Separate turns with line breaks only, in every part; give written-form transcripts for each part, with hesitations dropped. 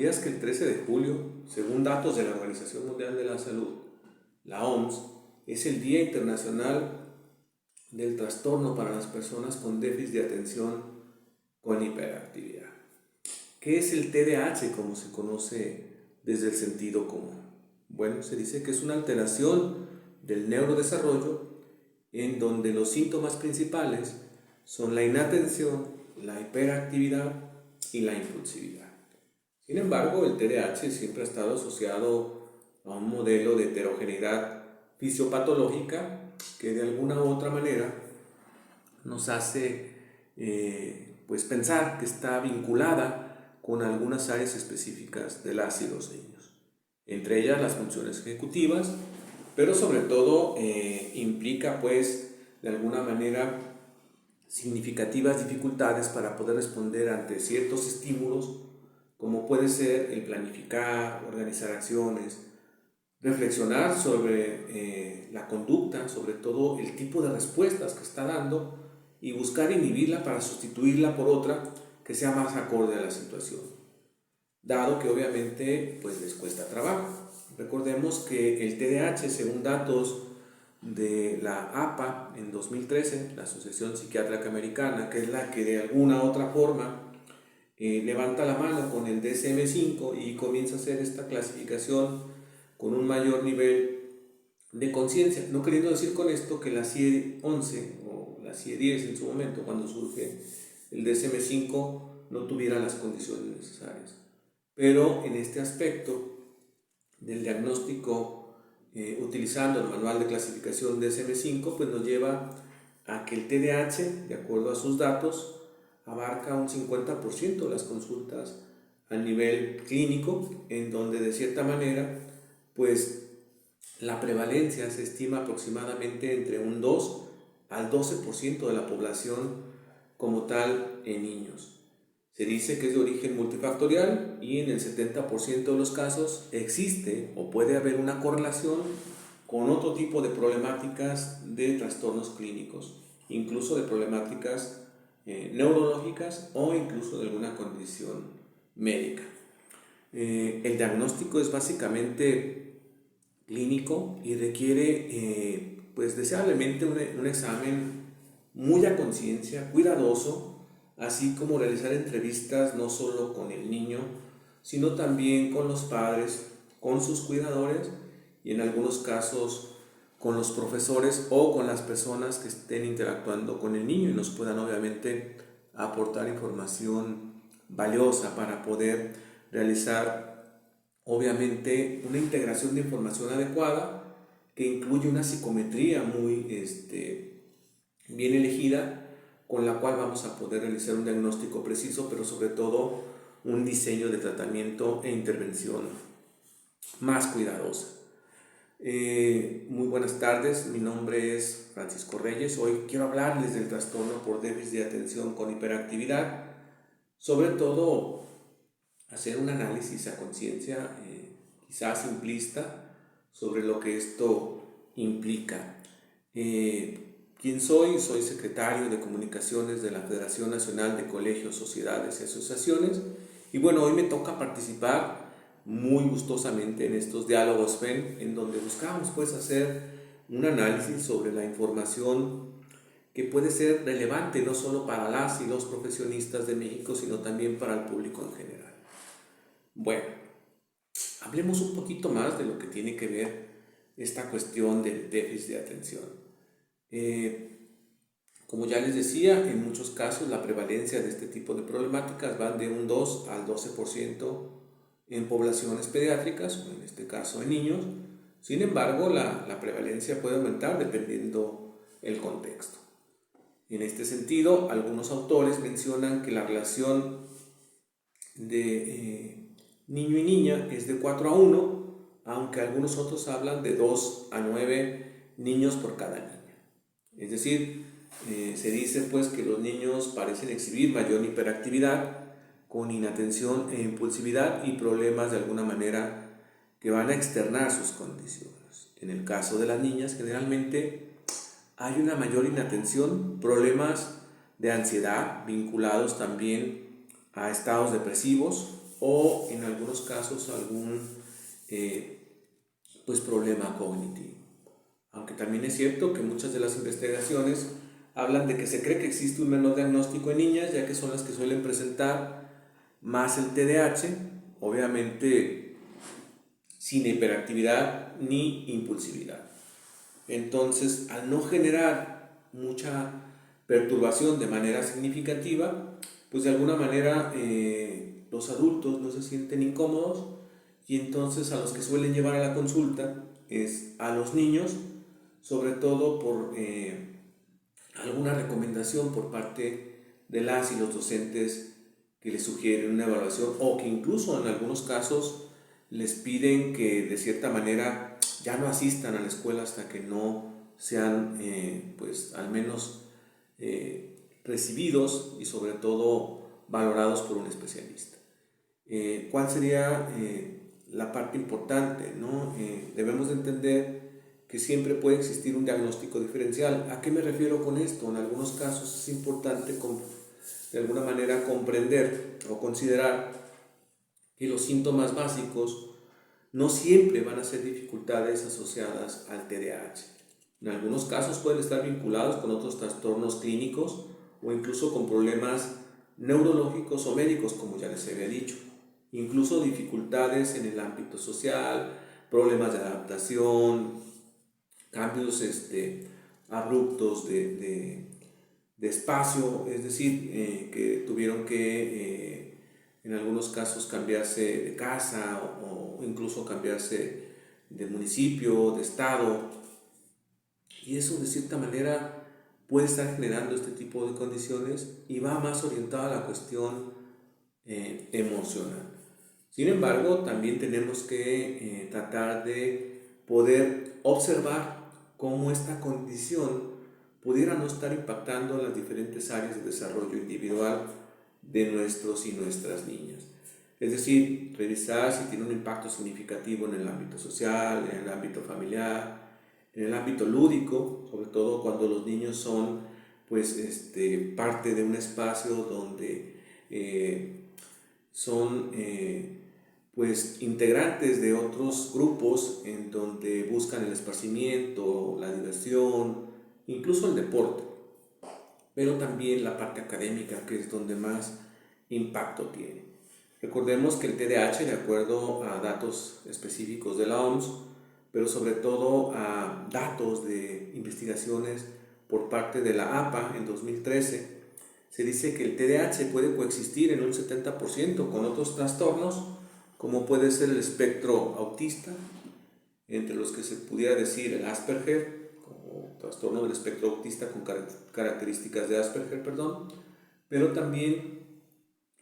¿Sabías que el 13 de julio, según datos de la Organización Mundial de la Salud, la OMS, es el Día Internacional del Trastorno para las personas con déficit de atención con hiperactividad? ¿Qué es el TDAH, como se conoce desde el sentido común? Bueno, se dice que es una alteración del neurodesarrollo en donde los síntomas principales son la inatención, la hiperactividad y la impulsividad. Sin embargo, el TDAH siempre ha estado asociado a un modelo de heterogeneidad fisiopatológica que de alguna u otra manera nos hace pues pensar que está vinculada con algunas áreas específicas de las y los niños, entre ellas las funciones ejecutivas, pero sobre todo implica pues de alguna manera significativas dificultades para poder responder ante ciertos estímulos, como puede ser el planificar, organizar acciones, reflexionar sobre la conducta, sobre todo el tipo de respuestas que está dando, y buscar inhibirla para sustituirla por otra que sea más acorde a la situación, dado que obviamente pues les cuesta trabajo. Recordemos que el TDAH, según datos de la APA en 2013, la Asociación Psiquiátrica Americana, que es la que de alguna otra forma levanta la mano con el DSM-5 y comienza a hacer esta clasificación con un mayor nivel de conciencia, no queriendo decir con esto que la CIE 11 o la CIE 10 en su momento, cuando surge el DSM-5, no tuviera las condiciones necesarias. Pero en este aspecto del diagnóstico, utilizando el manual de clasificación DSM-5, pues nos lleva a que el TDAH, de acuerdo a sus datos, abarca un 50% de las consultas a nivel clínico, en donde de cierta manera pues la prevalencia se estima aproximadamente entre un 2 al 12% de la población como tal en niños. Se dice que es de origen multifactorial y en el 70% de los casos existe o puede haber una correlación con otro tipo de problemáticas de trastornos clínicos, incluso de problemáticas neurológicas o incluso de alguna condición médica. El diagnóstico es básicamente clínico y requiere pues deseablemente un examen muy a conciencia, cuidadoso, así como realizar entrevistas no solo con el niño, sino también con los padres, con sus cuidadores y en algunos casos con los profesores o con las personas que estén interactuando con el niño y nos puedan obviamente aportar información valiosa para poder realizar obviamente una integración de información adecuada que incluye una psicometría muy bien elegida, con la cual vamos a poder realizar un diagnóstico preciso, pero sobre todo un diseño de tratamiento e intervención más cuidadosa. Muy buenas tardes, mi nombre es Francisco Reyes. Hoy quiero hablarles del trastorno por déficit de atención con hiperactividad, sobre todo hacer un análisis a conciencia, quizás simplista, sobre lo que esto implica. ¿Quién soy? Soy secretario de Comunicaciones de la Federación Nacional de Colegios, Sociedades y Asociaciones. Y bueno, hoy me toca participar muy gustosamente en estos diálogos FEN, en donde buscamos pues hacer un análisis sobre la información que puede ser relevante no solo para las y los profesionistas de México, sino también para el público en general. Bueno, hablemos un poquito más de lo que tiene que ver esta cuestión del déficit de atención. Como ya les decía, en muchos casos la prevalencia de este tipo de problemáticas van de un 2 al 12% en poblaciones pediátricas, o en este caso en niños. Sin embargo, la prevalencia puede aumentar dependiendo el contexto. En este sentido, algunos autores mencionan que la relación de niño y niña es de 4 a 1, aunque algunos otros hablan de 2 a 9 niños por cada niña. Es decir, se dice pues que los niños parecen exhibir mayor hiperactividad con inatención e impulsividad y problemas de alguna manera que van a externar sus condiciones. En el caso de las niñas, generalmente hay una mayor inatención, problemas de ansiedad vinculados también a estados depresivos o en algunos casos algún problema cognitivo. Aunque también es cierto que muchas de las investigaciones hablan de que se cree que existe un menor diagnóstico en niñas, ya que son las que suelen presentar más el TDAH, obviamente sin hiperactividad ni impulsividad. Entonces, al no generar mucha perturbación de manera significativa, pues de alguna manera los adultos no se sienten incómodos, y entonces a los que suelen llevar a la consulta es a los niños, sobre todo por alguna recomendación por parte de las y los docentes que les sugieren una evaluación, o que incluso en algunos casos les piden que de cierta manera ya no asistan a la escuela hasta que no sean al menos recibidos y sobre todo valorados por un especialista. ¿Cuál sería la parte importante, ¿no? Debemos de entender que siempre puede existir un diagnóstico diferencial. ¿A qué me refiero con esto? En algunos casos es importante de alguna manera comprender o considerar que los síntomas básicos no siempre van a ser dificultades asociadas al TDAH. En algunos casos pueden estar vinculados con otros trastornos clínicos o incluso con problemas neurológicos o médicos, como ya les había dicho. Incluso dificultades en el ámbito social, problemas de adaptación, cambios abruptos de espacio, es decir, que tuvieron que en algunos casos cambiarse de casa o incluso cambiarse de municipio, de estado, y eso de cierta manera puede estar generando este tipo de condiciones y va más orientada a la cuestión emocional. Sin embargo, también tenemos que tratar de poder observar cómo esta condición pudiera no estar impactando en las diferentes áreas de desarrollo individual de nuestros y nuestras niñas. Es decir, revisar si tiene un impacto significativo en el ámbito social, en el ámbito familiar, en el ámbito lúdico, sobre todo cuando los niños son parte de un espacio donde son integrantes de otros grupos en donde buscan el esparcimiento, la diversión, incluso el deporte, pero también la parte académica, que es donde más impacto tiene. Recordemos que el TDAH, de acuerdo a datos específicos de la OMS, pero sobre todo a datos de investigaciones por parte de la APA en 2013, se dice que el TDAH puede coexistir en un 70% con otros trastornos, como puede ser el espectro autista, entre los que se pudiera decir el Asperger, como trastorno del espectro autista con características de Asperger, pero también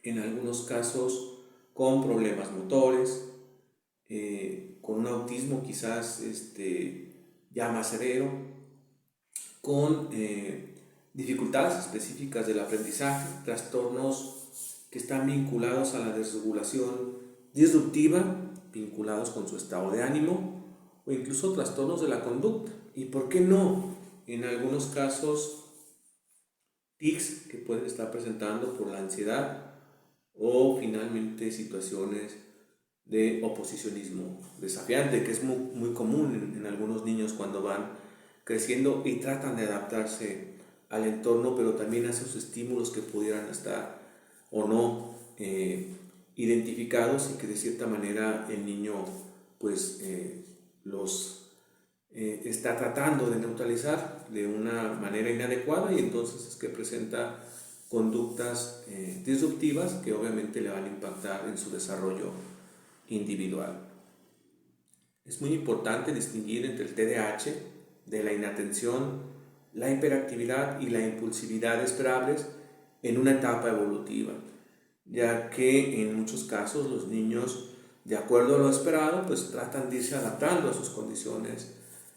en algunos casos con problemas motores, con un autismo quizás ya más severo, con dificultades específicas del aprendizaje, trastornos que están vinculados a la desregulación disruptiva, vinculados con su estado de ánimo, o incluso trastornos de la conducta. ¿Y por qué no? En algunos casos, tics que pueden estar presentando por la ansiedad, o finalmente situaciones de oposicionismo desafiante, que es muy común en algunos niños cuando van creciendo y tratan de adaptarse al entorno, pero también a esos estímulos que pudieran estar o no identificados, y que de cierta manera el niño los está tratando de neutralizar de una manera inadecuada, y entonces es que presenta conductas disruptivas que obviamente le van a impactar en su desarrollo individual. Es muy importante distinguir entre el TDAH de la inatención, la hiperactividad y la impulsividad esperables en una etapa evolutiva, ya que en muchos casos los niños, de acuerdo a lo esperado, tratan de irse adaptando a sus condiciones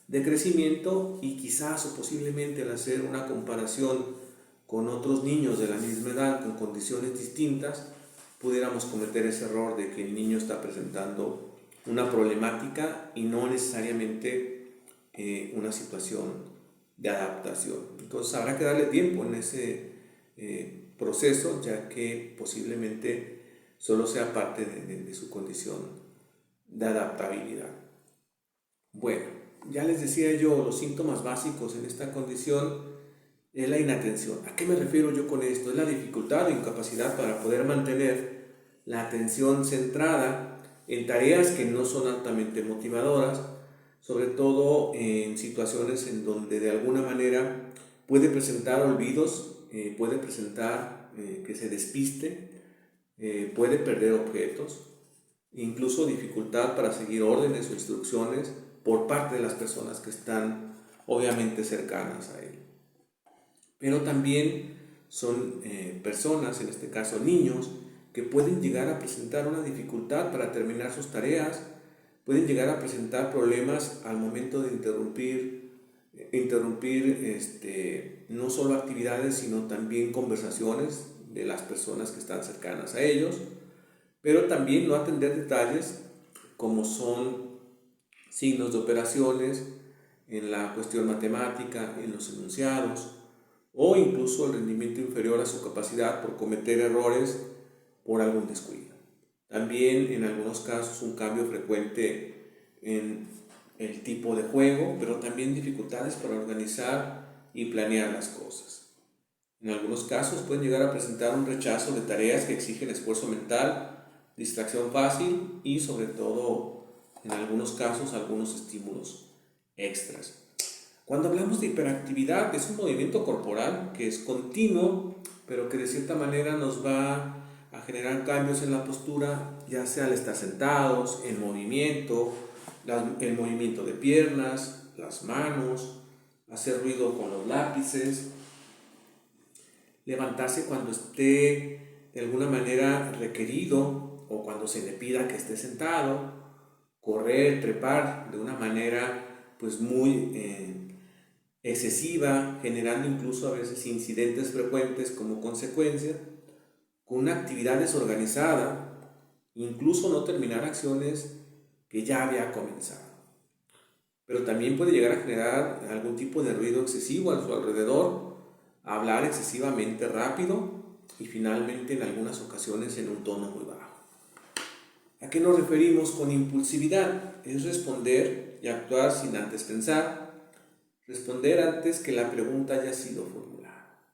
de crecimiento, y quizás o posiblemente al hacer una comparación con otros niños de la misma edad con condiciones distintas, pudiéramos cometer ese error de que el niño está presentando una problemática y no necesariamente una situación de adaptación. Entonces habrá que darle tiempo en ese proceso, ya que posiblemente solo sea parte de su condición de adaptabilidad. Bueno, ya les decía yo, los síntomas básicos en esta condición es la inatención. ¿A qué me refiero yo con esto? Es la dificultad o incapacidad para poder mantener la atención centrada en tareas que no son altamente motivadoras, sobre todo en situaciones en donde de alguna manera puede presentar olvidos, puede presentar que se despiste, puede perder objetos, incluso dificultad para seguir órdenes o instrucciones por parte de las personas que están obviamente cercanas a él. Pero también son personas, en este caso niños, que pueden llegar a presentar una dificultad para terminar sus tareas, pueden llegar a presentar problemas al momento de interrumpir no solo actividades, sino también conversaciones de las personas que están cercanas a ellos, pero también no atender detalles como son signos de operaciones en la cuestión matemática, en los enunciados, o incluso el rendimiento inferior a su capacidad por cometer errores por algún descuido. También en algunos casos un cambio frecuente en el tipo de juego, pero también dificultades para organizar y planear las cosas. En algunos casos pueden llegar a presentar un rechazo de tareas que exigen esfuerzo mental, distracción fácil y sobre todo en algunos casos algunos estímulos extras. Cuando hablamos de hiperactividad es un movimiento corporal que es continuo, pero que de cierta manera nos va a generar cambios en la postura, ya sea al estar sentados, el movimiento de piernas, las manos, hacer ruido con los lápices, levantarse cuando esté de alguna manera requerido o cuando se le pida que esté sentado, correr, trepar de una manera pues muy excesiva, generando incluso a veces incidentes frecuentes como consecuencia, con una actividad desorganizada, incluso no terminar acciones que ya había comenzado. Pero también puede llegar a generar algún tipo de ruido excesivo a su alrededor, hablar excesivamente rápido y finalmente en algunas ocasiones en un tono muy bajo. ¿A qué nos referimos con impulsividad? Es responder y actuar sin antes pensar, responder antes que la pregunta haya sido formulada,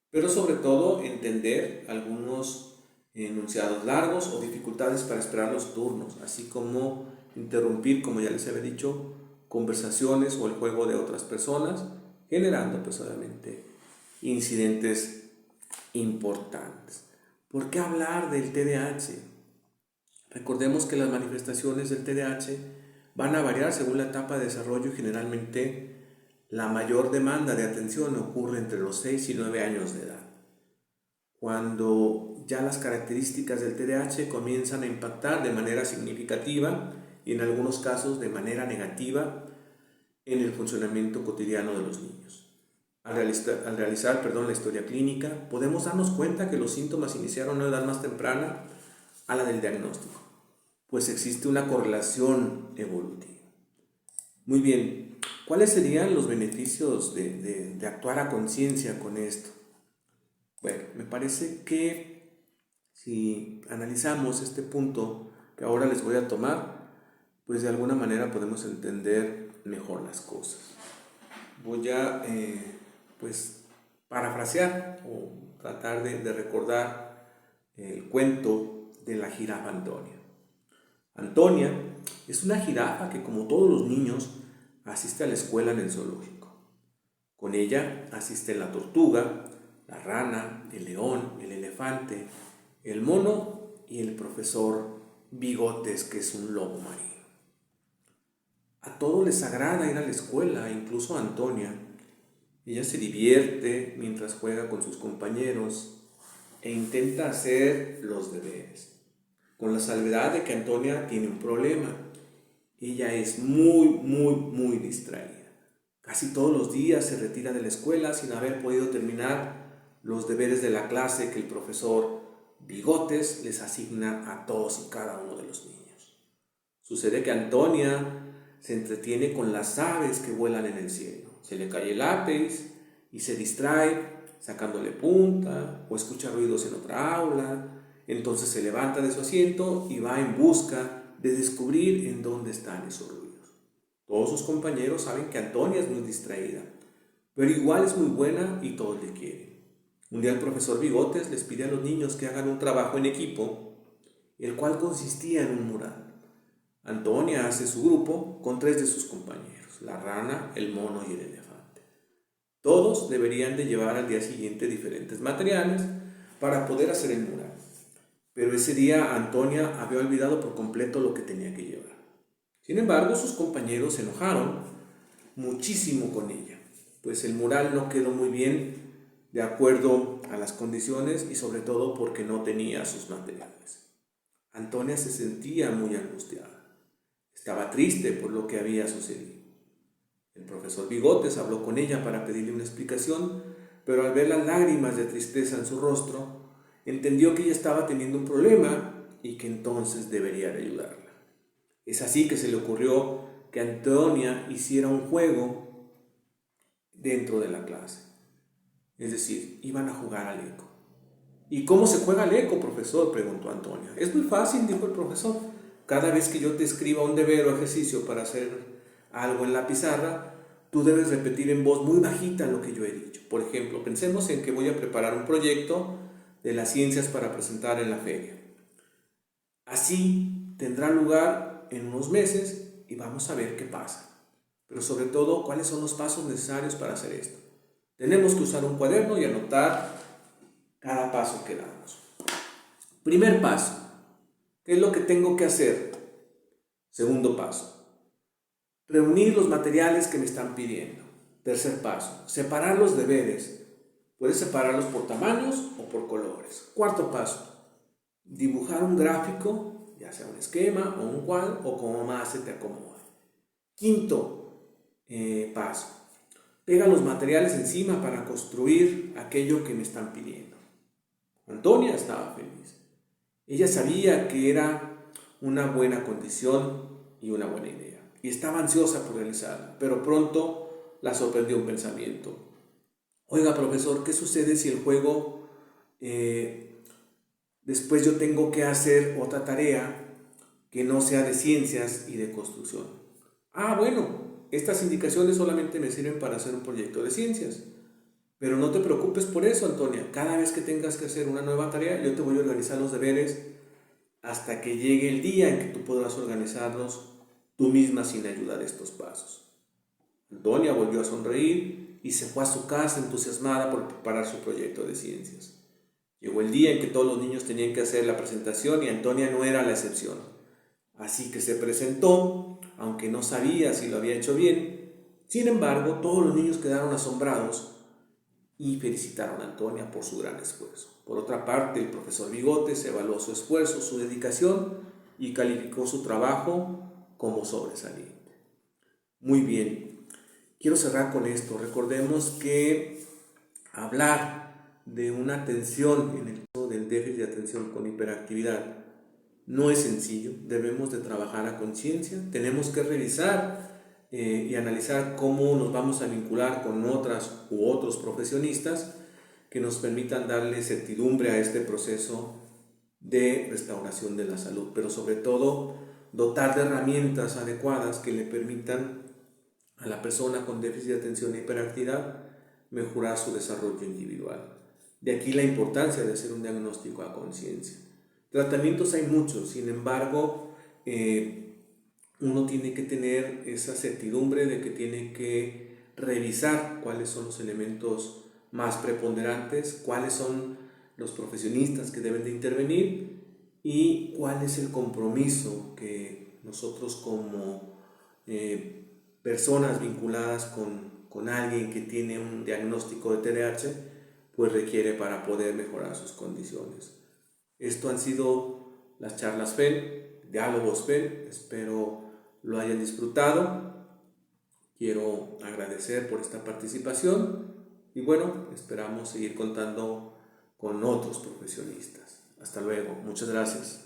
pero sobre todo entender algunos enunciados largos o dificultades para esperar los turnos, así como interrumpir, como ya les había dicho, conversaciones o el juego de otras personas, generando pues obviamente incidentes importantes. ¿Por qué hablar del TDAH? Recordemos que las manifestaciones del TDAH van a variar según la etapa de desarrollo y generalmente la mayor demanda de atención ocurre entre los 6 y 9 años de edad, cuando ya las características del TDAH comienzan a impactar de manera significativa y en algunos casos de manera negativa en el funcionamiento cotidiano de los niños. Al realizar la historia clínica, podemos darnos cuenta que los síntomas iniciaron a una edad más temprana a la del diagnóstico, pues existe una correlación evolutiva. Muy bien, ¿cuáles serían los beneficios de actuar a conciencia con esto? Bueno, me parece que si analizamos este punto que ahora les voy a tomar, pues de alguna manera podemos entender mejor las cosas. Voy a parafrasear o tratar de recordar el cuento de la jirafa Antonia. Antonia es una jirafa que, como todos los niños, asiste a la escuela en el zoológico. Con ella asisten la tortuga, la rana, el león, el elefante, el mono y el profesor Bigotes, que es un lobo marino. A todos les agrada ir a la escuela, incluso a Antonia. Ella se divierte mientras juega con sus compañeros e intenta hacer los deberes, con la salvedad de que Antonia tiene un problema. Ella es muy distraída. Casi todos los días se retira de la escuela sin haber podido terminar los deberes de la clase que el profesor Bigotes les asigna a todos y cada uno de los niños. Sucede que Antonia se entretiene con las aves que vuelan en el cielo. Se le cae el lápiz y se distrae sacándole punta o escucha ruidos en otra aula Entonces se levanta de su asiento y va en busca de descubrir en dónde están esos ruidos. Todos sus compañeros saben que Antonia es muy distraída, pero igual es muy buena y todos le quieren. Un día el profesor Bigotes les pide a los niños que hagan un trabajo en equipo, el cual consistía en un mural. Antonia hace su grupo con 3 de sus compañeros, la rana, el mono y el elefante. Todos deberían de llevar al día siguiente diferentes materiales para poder hacer el mural. Pero ese día Antonia había olvidado por completo lo que tenía que llevar. Sin embargo, sus compañeros se enojaron muchísimo con ella, pues el mural no quedó muy bien de acuerdo a las condiciones y sobre todo porque no tenía sus materiales. Antonia se sentía muy angustiada. Estaba triste por lo que había sucedido. El profesor Bigotes habló con ella para pedirle una explicación, pero al ver las lágrimas de tristeza en su rostro, entendió que ella estaba teniendo un problema y que entonces debería de ayudarla. Es así que se le ocurrió que Antonia hiciera un juego dentro de la clase. Es decir, iban a jugar al eco. ¿Y cómo se juega al eco, profesor?, preguntó Antonia. Es muy fácil, dijo el profesor. Cada vez que yo te escriba un deber o ejercicio para hacer algo en la pizarra, tú debes repetir en voz muy bajita lo que yo he dicho. Por ejemplo, pensemos en que voy a preparar un proyecto de las ciencias para presentar en la feria. Así tendrá lugar en unos meses y vamos a ver qué pasa. Pero sobre todo, ¿cuáles son los pasos necesarios para hacer esto? Tenemos que usar un cuaderno y anotar cada paso que damos. Primer paso, ¿qué es lo que tengo que hacer? Segundo paso, reunir los materiales que me están pidiendo. Tercer paso, separar los deberes. Puedes separarlos por tamaños o por colores. Cuarto paso, dibujar un gráfico, ya sea un esquema o un cuadro o como más se te acomode. Quinto paso, pega los materiales encima para construir aquello que me están pidiendo. Antonia estaba feliz. Ella sabía que era una buena condición y una buena idea, y estaba ansiosa por realizarla, pero pronto la sorprendió un pensamiento. Oiga, profesor, ¿qué sucede si el juego después yo tengo que hacer otra tarea que no sea de ciencias y de construcción? Ah, bueno, estas indicaciones solamente me sirven para hacer un proyecto de ciencias. Pero no te preocupes por eso, Antonia. Cada vez que tengas que hacer una nueva tarea, yo te voy a organizar los deberes hasta que llegue el día en que tú podrás organizarlos tú misma sin ayuda de estos pasos. Antonia volvió a sonreír y se fue a su casa entusiasmada por preparar su proyecto de ciencias. Llegó el día en que todos los niños tenían que hacer la presentación y Antonia no era la excepción. Así que se presentó, aunque no sabía si lo había hecho bien. Sin embargo, todos los niños quedaron asombrados y felicitaron a Antonia por su gran esfuerzo. Por otra parte, el profesor Bigotes evaluó su esfuerzo, su dedicación y calificó su trabajo como sobresaliente. Muy bien, quiero cerrar con esto. Recordemos que hablar de una atención en el caso del déficit de atención con hiperactividad no es sencillo. Debemos de trabajar a conciencia, tenemos que revisar y analizar cómo nos vamos a vincular con otras u otros profesionistas que nos permitan darle certidumbre a este proceso de restauración de la salud, pero sobre todo dotar de herramientas adecuadas que le permitan a la persona con déficit de atención e hiperactividad mejorar su desarrollo individual. De aquí la importancia de hacer un diagnóstico a conciencia. Tratamientos hay muchos, sin embargo, uno tiene que tener esa certidumbre de que tiene que revisar cuáles son los elementos más preponderantes, cuáles son los profesionistas que deben de intervenir y cuál es el compromiso que nosotros como personas vinculadas con alguien que tiene un diagnóstico de TDAH pues requiere para poder mejorar sus condiciones. Esto han sido las charlas FEN, diálogos FEN, espero lo hayan disfrutado. Quiero agradecer por esta participación y bueno, esperamos seguir contando con otros profesionistas. Hasta luego, muchas gracias.